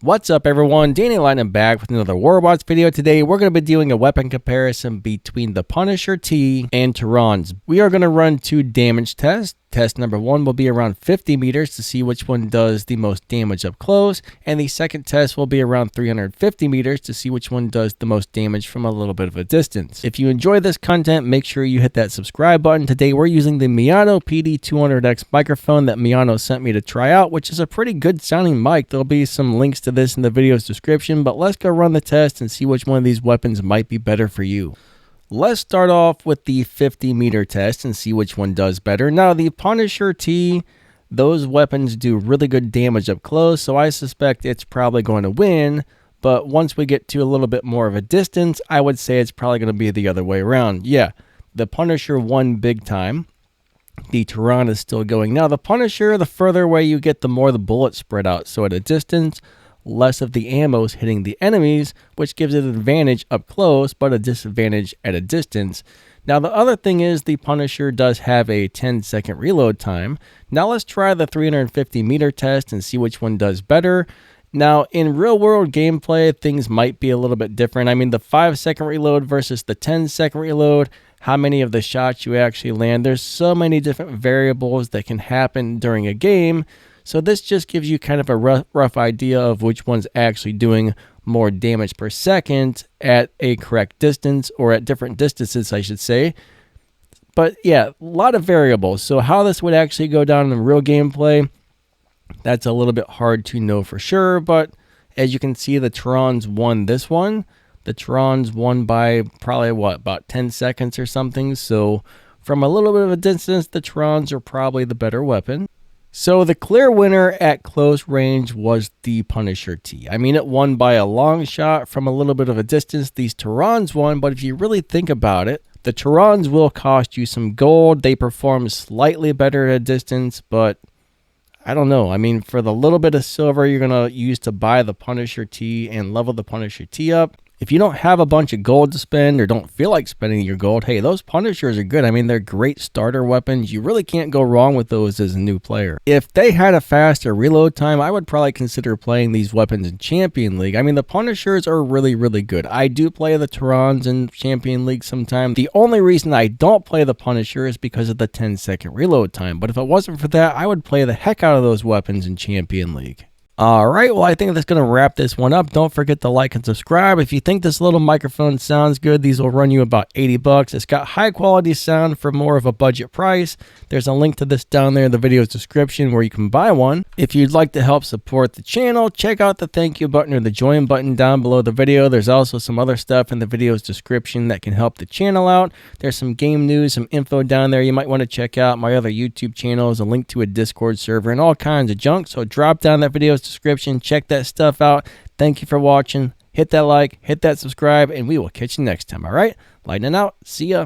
What's up everyone, Danny Lightning back with another warrobots video. Today we're going to be doing a weapon comparison between the Punisher T and Taran's. We are going to run two damage tests. Test number one will be around 50 meters to see which one does the most damage up close, and the second test will be around 350 meters to see which one does the most damage from a little bit of a distance. If you enjoy this content, make sure you hit that subscribe button. Today we're using the Miyano PD200X microphone that Miyano sent me to try out, which is a pretty good sounding mic. There'll be some links to this in the video's description, but let's go run the test and see which one of these weapons might be better for you. Let's start off with the 50 meter test and see which one does better. Now, the Punisher T, those weapons do really good damage up close, so I suspect it's probably going to win. But once we get to a little bit more of a distance, I would say it's probably going to be the other way around. Yeah, the Punisher won big time. The Taran is still going. Now, the Punisher, the further away you get, the more the bullets spread out. So at a distance, less of the ammo is hitting the enemies, which gives it an advantage up close, but a disadvantage at a distance. Now, the other thing is the Punisher does have a 10-second reload time. Now, let's try the 350 meter test and see which one does better. Now, in real-world gameplay, things might be a little bit different. I mean, the 5-second reload versus the 10-second reload, how many of the shots you actually land. There's so many different variables that can happen during a game. So this just gives you kind of a rough idea of which one's actually doing more damage per second at a correct distance, or at different distances, I should say. But yeah, a lot of variables. So how this would actually go down in real gameplay, that's a little bit hard to know for sure. But as you can see, the Taran's won this one. The Taran's won by probably, about 10 seconds or something. So from a little bit of a distance, the Taran's are probably the better weapon. So the clear winner at close range was the Punisher T. I mean, it won by a long shot. From a little bit of a distance, these Taran's won, but if you really think about it, the Taran's will cost you some gold. They perform slightly better at a distance, but I don't know. I mean, for the little bit of silver you're going to use to buy the Punisher T and level the Punisher T up, if you don't have a bunch of gold to spend or don't feel like spending your gold, hey, those Punishers are good. I mean, they're great starter weapons. You really can't go wrong with those as a new player. If they had a faster reload time, I would probably consider playing these weapons in Champion League. I mean, the Punishers are really, really good. I do play the Tarans in Champion League sometimes. The only reason I don't play the Punisher is because of the 10-second reload time. But if it wasn't for that, I would play the heck out of those weapons in Champion League. Alright, well, I think that's going to wrap this one up. Don't forget to like and subscribe. If you think this little microphone sounds good, these will run you about 80 bucks. It's got high quality sound for more of a budget price. There's a link to this down there in the video's description where you can buy one. If you'd like to help support the channel, check out the thank you button or the join button down below the video. There's also some other stuff in the video's description that can help the channel out. There's some game news, some info down there you might want to check out. My other YouTube channels, a link to a Discord server, and all kinds of junk. So drop down that video's description, check that stuff out. Thank you for watching. Hit that like, hit that subscribe, and we will catch you next time. All right, lightning out. See ya.